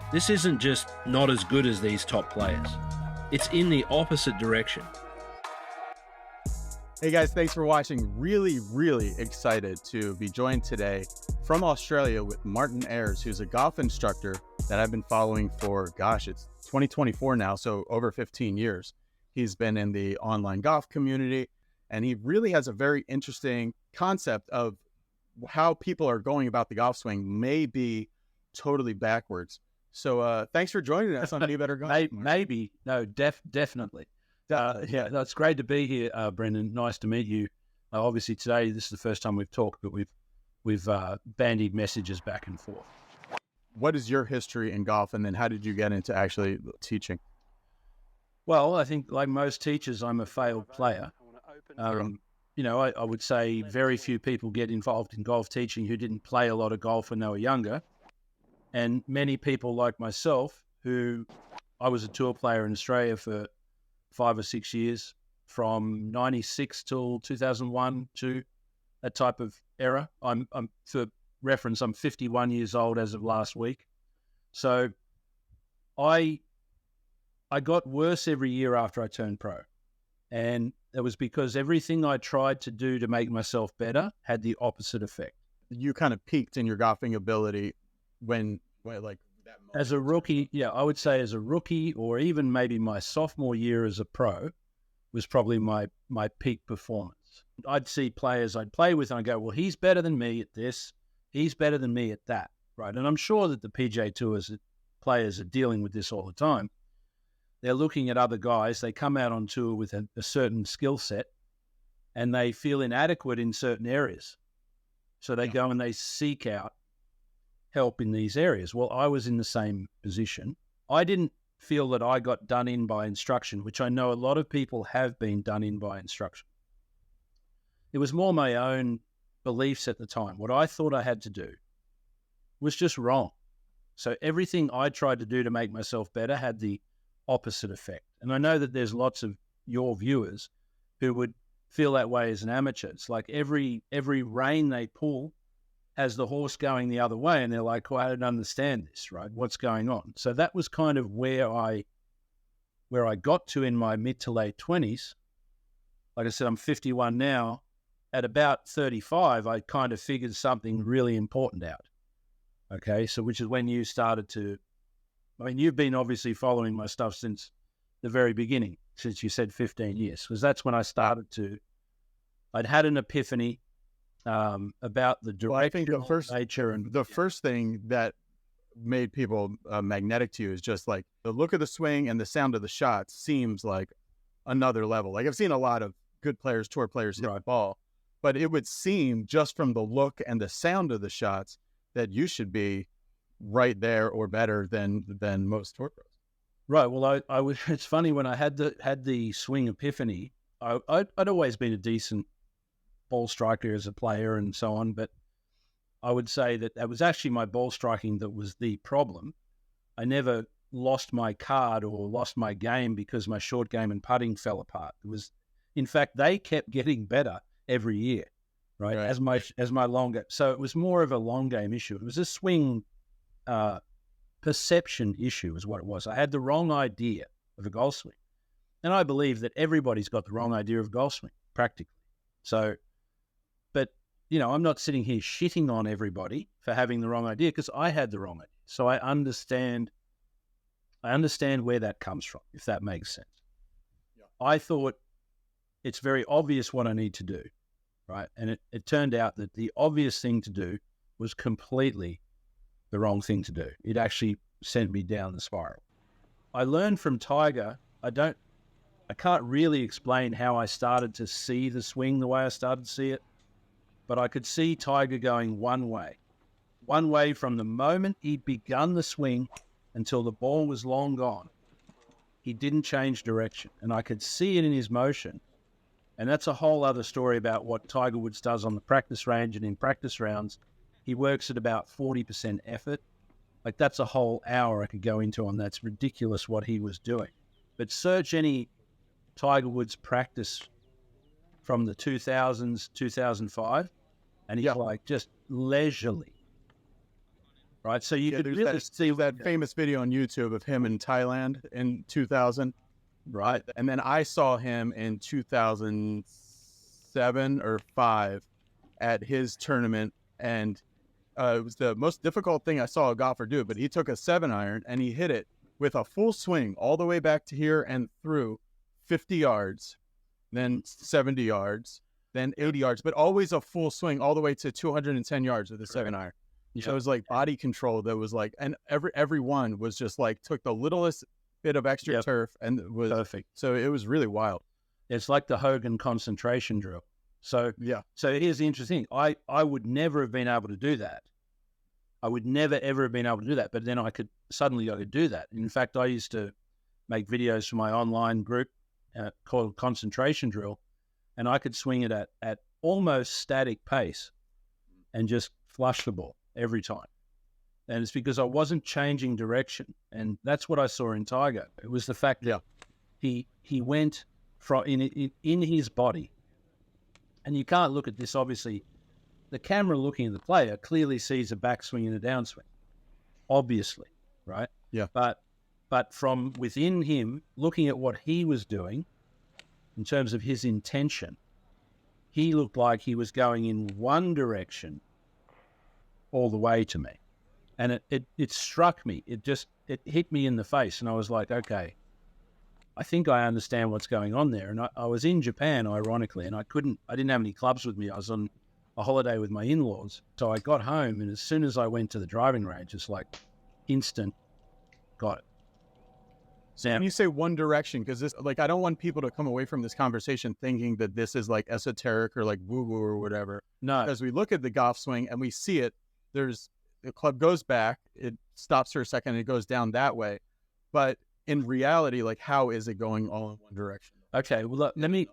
This isn't just not as good as these top players. It's in the opposite direction. Hey guys, thanks for watching. Really, really excited to be joined today from Australia with Martin AYERS, who's a golf instructor that I've been following for, gosh, it's 2024 now, so over 15 years. He's been in the online golf community, and he really has a very interesting concept of how people are going about the golf swing may be totally backwards. So thanks for joining us on Be Better Golf. Maybe. No, definitely. Yeah, it's great to be here, Brendan. Nice to meet you. Obviously today, this is the first time we've talked, but we've bandied messages back and forth. What is your history in golf, and then how did you get into actually teaching? Well, I think like most teachers, I'm a failed player. You know, I would say very few people get involved in golf teaching who didn't play a lot of golf when they were younger. And many people like myself, who I was a tour player in Australia for 5 or 6 years, from 96 till 2001 to that type of era. I'm for reference, I'm 51 years old as of last week. So I got worse every year after I turned pro. And it was because everything I tried to do to make myself better had the opposite effect. You kind of peaked in your golfing ability when like that moment. As a rookie, yeah, I would say as a rookie, or even maybe my sophomore year as a pro, was probably my peak performance. I'd see players I'd play with and I'd go, well, he's better than me at this. He's better than me at that, right? And I'm sure that the PGA Tours players are dealing with this all the time. They're looking at other guys. They come out on tour with a certain skill set and they feel inadequate in certain areas. So they go and they seek out help in these areas. Well, I was in the same position. I didn't feel that I got done in by instruction, which I know a lot of people have been done in by instruction. It was more my own beliefs at the time. What I thought I had to do was just wrong. So everything I tried to do to make myself better had the opposite effect. And I know that there's lots of your viewers who would feel that way as an amateur. It's like every rein they pull has the horse going the other way, and they're like, well, I don't understand this, right? What's going on? So that was kind of where I got to in my mid to late 20s. Like I said, I'm 51 now. At about 35, I kind of figured something really important out. Okay, so which is when you started to, I mean, you've been obviously following my stuff since the very beginning, since you said 15 years, because that's when I started to, I'd had an epiphany about the directional nature. And the first thing that made people magnetic to you is just like the look of the swing and the sound of the shots seems like another level. Like I've seen a lot of good players, tour players hit the ball, but it would seem just from the look and the sound of the shots that you should be right there or better than most tour pros. Right. Well, I was. It's funny, when I had the swing epiphany, I'd always been a decent ball striker as a player and so on, but I would say that was actually my ball striking that was the problem. I never lost my card or lost my game because my short game and putting fell apart. It was, in fact, they kept getting better every year, right? As my long game. So it was more of a long game issue. It was a swing perception issue is what it was. I had the wrong idea of a golf swing. And I believe that everybody's got the wrong idea of golf swing, practically. So, but, you know, I'm not sitting here shitting on everybody for having the wrong idea, because I had the wrong idea. So I understand where that comes from, if that makes sense. Yeah. I thought it's very obvious what I need to do, right? And it turned out that the obvious thing to do was completely the wrong thing to do. It actually sent me down the spiral. I learned from Tiger. I can't really explain how I started to see the swing the way I started to see it, but I could see Tiger going one way from the moment he'd begun the swing until the ball was long gone. He didn't change direction, and I could see it in his motion. And that's a whole other story about what Tiger Woods does on the practice range and in practice rounds. He works at about 40% effort. Like, that's a whole hour I could go into on that. It's ridiculous what he was doing. But search any Tiger Woods practice from the 2000s, 2005, and he's like just leisurely, right? So you could there's really see that famous video on YouTube of him in Thailand in 2000, right? and then I saw him in 2007 or 5 at his tournament, and it was the most difficult thing I saw a golfer do. But he took a 7-iron and he hit it with a full swing all the way back to here and through 50 yards, then 70 yards, then 80 yards, but always a full swing all the way to 210 yards with a 7-iron. Yep. So it was like body control that was like, and every one was just like took the littlest bit of extra turf and it was perfect. So it was really wild. It's like the Hogan concentration drill. So So here's the interesting thing. I would never have been able to do that. I would never ever have been able to do that. But then I could do that. In fact, I used to make videos for my online group called Concentration Drill, and I could swing it at almost static pace and just flush the ball every time. And it's because I wasn't changing direction. And that's what I saw in Tiger. It was the fact that he went from in his body. And you can't look at this, obviously. The camera looking at the player clearly sees a backswing and a downswing, obviously, right? Yeah. But from within him, looking at what he was doing in terms of his intention, he looked like he was going in one direction all the way to me. And it struck me. It hit me in the face. And I was like, okay, I think I understand what's going on there. And I was in Japan, ironically, and I didn't have any clubs with me. I was on a holiday with my in-laws. So I got home, and as soon as I went to the driving range, it's like instant, got it. So when you say one direction, because this, like, I don't want people to come away from this conversation thinking that this is like esoteric or like woo-woo or whatever. No. Because we look at the golf swing and we see it, the club goes back, it stops for a second, and it goes down that way. But in reality, like, how is it going all in one direction? Okay, well, look, let me.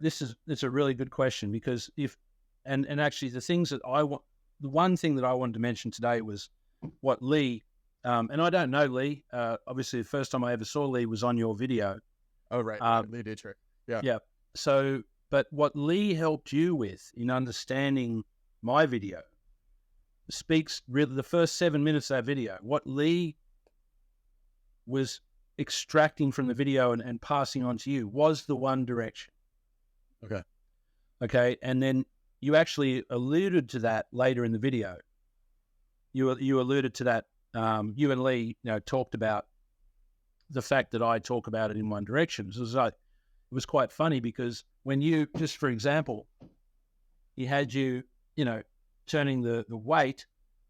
It's a really good question, because and actually the things that the one thing that I wanted to mention today was what Lee, and I don't know Lee. Obviously, the first time I ever saw Lee was on your video. Oh, right, Lee Dietrich. Yeah. Yeah. So, but what Lee helped you with in understanding my video speaks really the first 7 minutes of that video. What Lee was extracting from the video and passing on to you was the one direction. Okay. And then you actually alluded to that later in the video. You alluded to that. You and Lee, talked about the fact that I talk about it in one direction. So it was quite funny, because when you, just for example, he had you, turning the weight,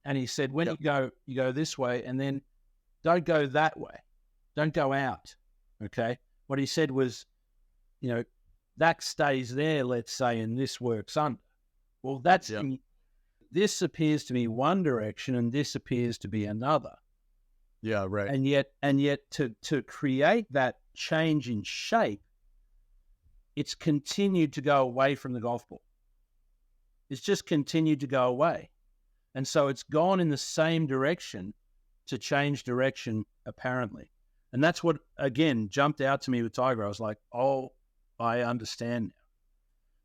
and he said, when you go this way, and then don't go that way. Don't go out, okay? What he said was, that stays there, let's say, and this works under. Well, this appears to be one direction, and this appears to be another. Yeah, right. And yet to create that change in shape, it's continued to go away from the golf ball. It's just continued to go away. And so it's gone in the same direction to change direction, apparently. And that's what, again, jumped out to me with Tiger. I was like, oh, I understand now.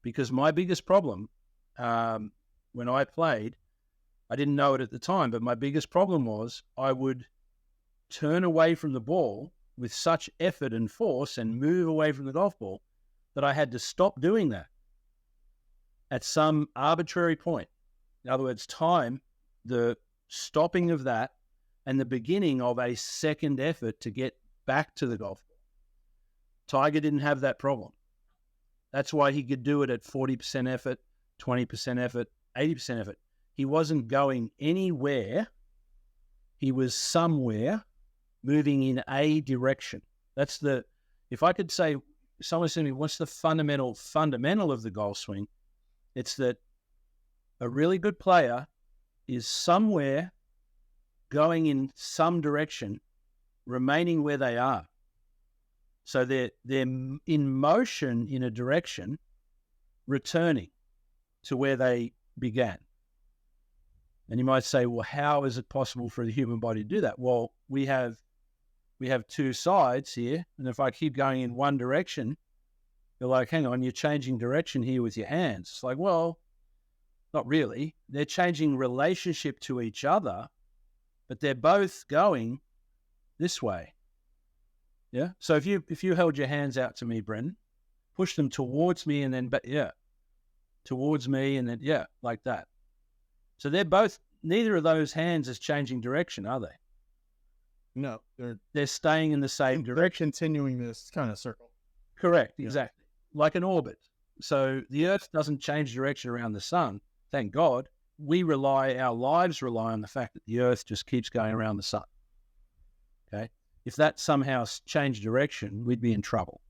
Because my biggest problem when I played, I didn't know it at the time, but my biggest problem was I would turn away from the ball with such effort and force and move away from the golf ball that I had to stop doing that at some arbitrary point. In other words, time, the stopping of that, and the beginning of a second effort to get back to the golf ball. Tiger didn't have that problem. That's why he could do it at 40% effort, 20% effort, 80% effort. He wasn't going anywhere. He was somewhere moving in a direction. If I could say, someone said to me, what's the fundamental of the golf swing? It's that a really good player is somewhere going in some direction, remaining where they are. So they're in motion in a direction, returning to where they began. And you might say, well, how is it possible for the human body to do that? Well, we have two sides here, and if I keep going in one direction, you're like, hang on, you're changing direction here with your hands. It's like, well, not really. They're changing relationship to each other but they're both going this way. Yeah. So if you held your hands out to me, Brendan, push them towards me and then towards me and then like that. So they're both, neither of those hands is changing direction, are they? No, They're staying in the same direction. They're continuing this kind of circle. Correct, Yeah. exactly. Like an orbit. So the Earth doesn't change direction around the sun, thank God. Our lives rely on the fact that the Earth just keeps going around the sun. Okay? If that somehow changed direction, we'd be in trouble.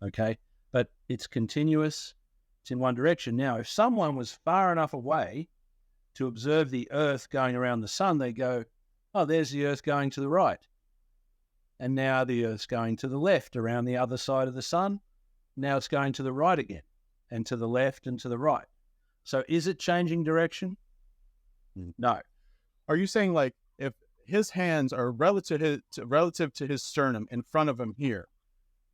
Okay? But it's continuous, it's in one direction. Now, if someone was far enough away to observe the Earth going around the sun, they go, oh, there's the Earth going to the right. And now the Earth's going to the left around the other side of the sun. Now it's going to the right again, and to the left and to the right. So is it changing direction? No. Are you saying like if his hands are relative to his sternum in front of him here,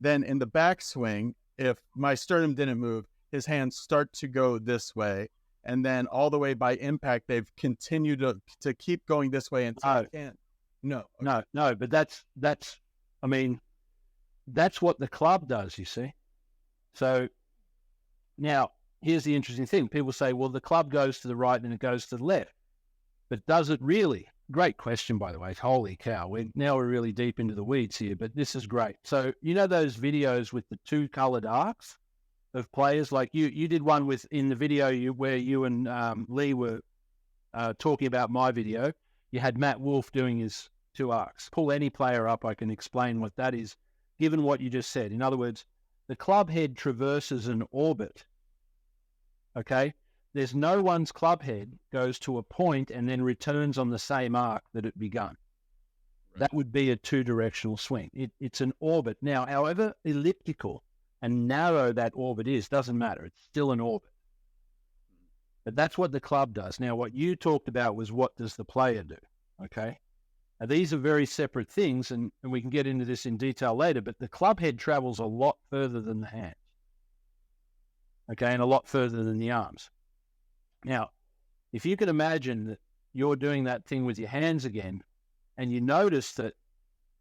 then in the backswing, if my sternum didn't move, his hands start to go this way, and then all the way by impact, they've continued to keep going this way until I can't. No. Okay. No. But that's what the club does, you see. So now here's the interesting thing. People say, well, the club goes to the right and it goes to the left. But does it really? Great question, by the way. Holy cow. We're really deep into the weeds here, but this is great. So you know those videos with the two colored arcs of players? Like you did one in the video where you and Lee were talking about my video. You had Matt Wolf doing his two arcs. Pull any player up, I can explain what that is, given what you just said. In other words, the club head traverses an orbit, okay? There's no one's club head goes to a point and then returns on the same arc that it begun. Right. That would be a two-directional swing. It's an orbit. Now, however elliptical and narrow that orbit is, doesn't matter. It's still an orbit. But that's what the club does. Now, what you talked about was what does the player do, okay? Now, these are very separate things, and we can get into this in detail later, but the club head travels a lot further than the hands, okay, and a lot further than the arms. Now, if you can imagine that you're doing that thing with your hands again, and you notice that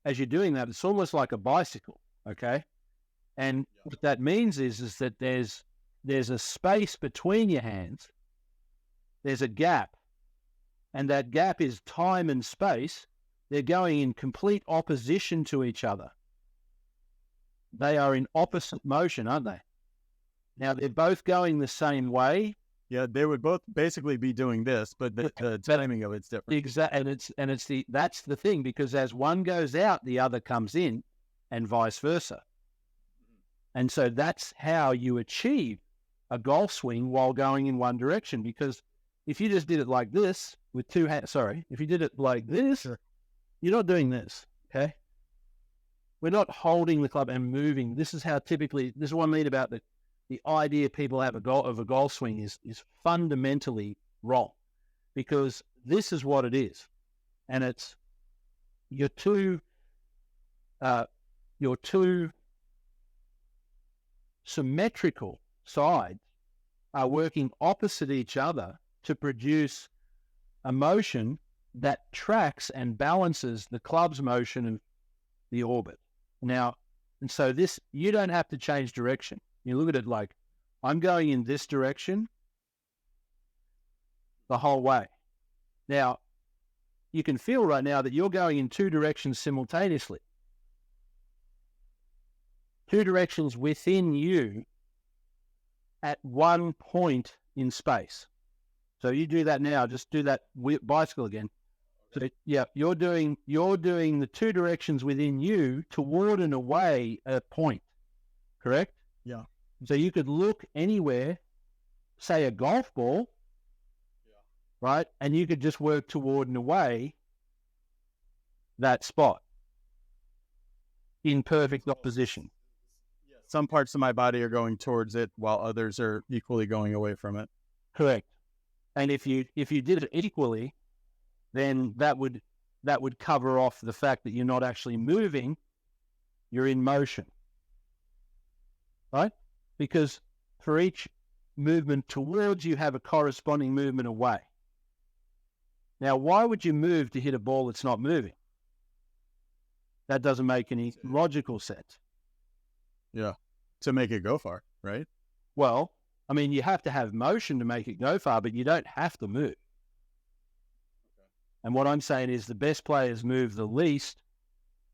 as you're doing that, it's almost like a bicycle, okay? And what that means is that there's a space between your hands, there's a gap, and that gap is time and space. They're going in complete opposition to each other. They are in opposite motion, aren't they? Now, they're both going the same way. Yeah, they would both basically be doing this, but the timing of it's different. Exactly, and that's the thing, because as one goes out, the other comes in, and vice versa. And so that's how you achieve a golf swing while going in one direction. Because if you just did it like this with two hands, if you did it like this, sure, you're not doing this, okay? We're not holding the club and moving. This is what I mean about the idea people have of a golf swing is fundamentally wrong, because this is what it is. And it's your two symmetrical sides are working opposite each other to produce a motion that tracks and balances the club's motion of the orbit. Now, and so this, you don't have to change direction. You look at it like, I'm going in this direction the whole way. Now, you can feel right now that you're going in two directions simultaneously. Two directions within you at one point in space. So you do that now, just do that bicycle again. So yeah, you're doing the two directions within you toward and away a point, correct? Yeah. So you could look anywhere, say a golf ball, right? And you could just work toward and away that spot in perfect opposition. Some parts of my body are going towards it while others are equally going away from it. Correct. And if you did it equally, then that would cover off the fact that you're not actually moving, you're in motion. Right? Because for each movement towards, you have a corresponding movement away. Now, why would you move to hit a ball that's not moving? That doesn't make any logical sense. Yeah. To make it go far, right? Well, I mean, you have to have motion to make it go far, but you don't have to move. And what I'm saying is the best players move the least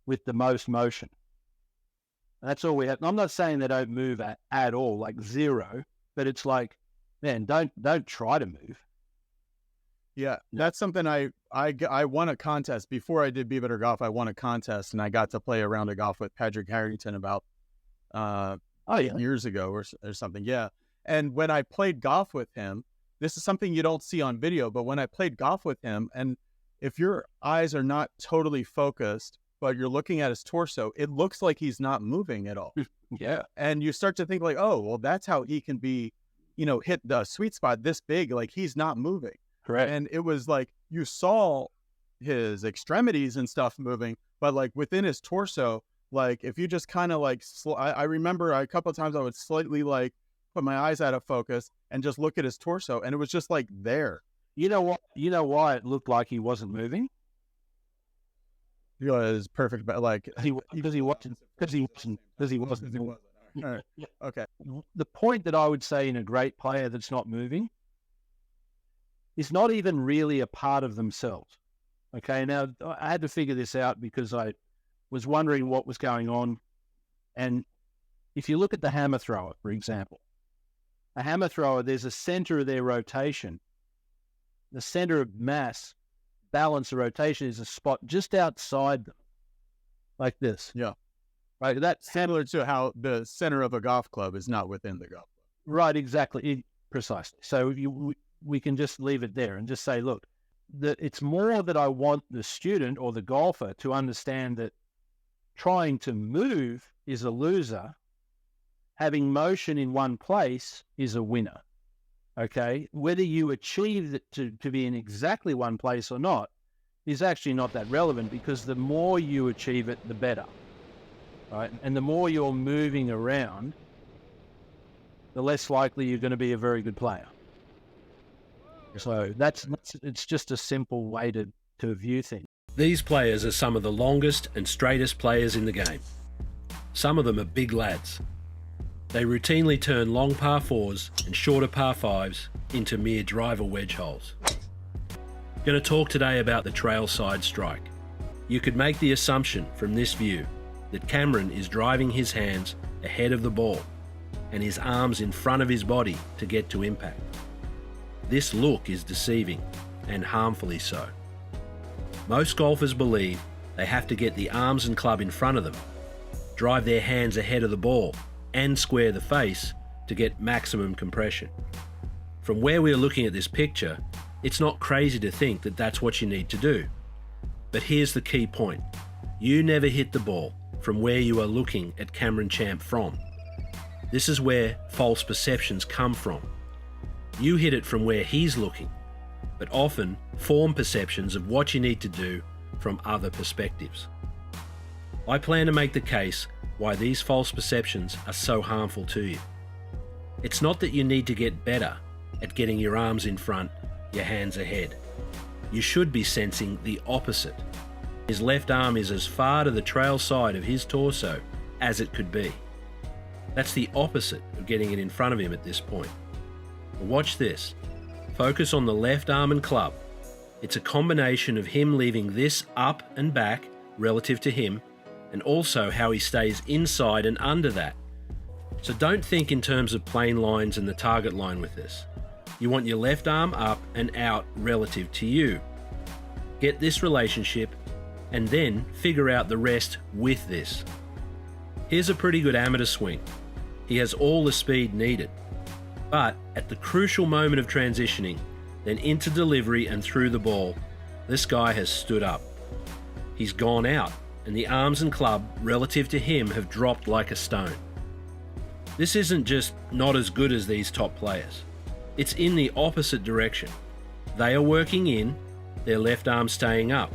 with the most motion. And that's all we have. I'm not saying they don't move at all, like zero, but it's like, man, don't try to move. Yeah, that's something I won a contest before I did Be Better Golf. I won a contest and I got to play a round of golf with Patrick Harrington about years ago or something. Yeah, and when I played golf with him, this is something you don't see on video, but when I played golf with him, and if your eyes are not totally focused, but you're looking at his torso, it looks like he's not moving at all. Yeah, and you start to think like, oh, well, that's how he can be, hit the sweet spot this big, like he's not moving. correct. And it was like you saw his extremities and stuff moving, but like within his torso, like if you just kind of like, I remember a couple of times I would slightly like put my eyes out of focus and just look at his torso, and it was just like there. You know what? You know why it looked like he wasn't moving? It was perfect, but like Because he wasn't. All right. Okay. The point that I would say in a great player that's not moving is not even really a part of themselves. Okay, now I had to figure this out because I was wondering what was going on. And if you look at the hammer thrower, for example, a hammer thrower, there's a center of their rotation. The center of mass, balance of rotation is a spot just outside them, like this. Yeah. Right. That's Similar to how the center of a golf club is not within the golf club. right. Exactly. Precisely. So we can just leave it there and just say, look, that it's more that I want the student or the golfer to understand that trying to move is a loser. Having motion in one place is a winner. Okay. Whether you achieve it to be in exactly one place or not is actually not that relevant, because the more you achieve it, the better. Right. And the more you're moving around, the less likely you're going to be a very good player. So it's just a simple way to view things. These players are some of the longest and straightest players in the game. Some of them are big lads. They routinely turn long par 4s and shorter par 5s into mere driver wedge holes. Going to talk today about the trail side strike. You could make the assumption from this view that Cameron is driving his hands ahead of the ball and his arms in front of his body to get to impact. This look is deceiving, and harmfully so. Most golfers believe they have to get the arms and club in front of them, drive their hands ahead of the ball, and square the face to get maximum compression. From where we are looking at this picture, it's not crazy to think that that's what you need to do. But here's the key point. You never hit the ball from where you are looking at Cameron Champ from. This is where false perceptions come from. You hit it from where he's looking, but often form perceptions of what you need to do from other perspectives. I plan to make the case why these false perceptions are so harmful to you. It's not that you need to get better at getting your arms in front, your hands ahead. You should be sensing the opposite. His left arm is as far to the trail side of his torso as it could be. That's the opposite of getting it in front of him at this point. But watch this. Focus on the left arm and club. It's a combination of him leaving this up and back relative to him, and also how he stays inside and under that. So don't think in terms of plane lines and the target line with this. You want your left arm up and out relative to you. Get this relationship and then figure out the rest with this. Here's a pretty good amateur swing. He has all the speed needed. But at the crucial moment of transitioning, then into delivery and through the ball, this guy has stood up. He's gone out, and the arms and club relative to him have dropped like a stone. This isn't just not as good as these top players. It's in the opposite direction. They are working in, their left arm staying up.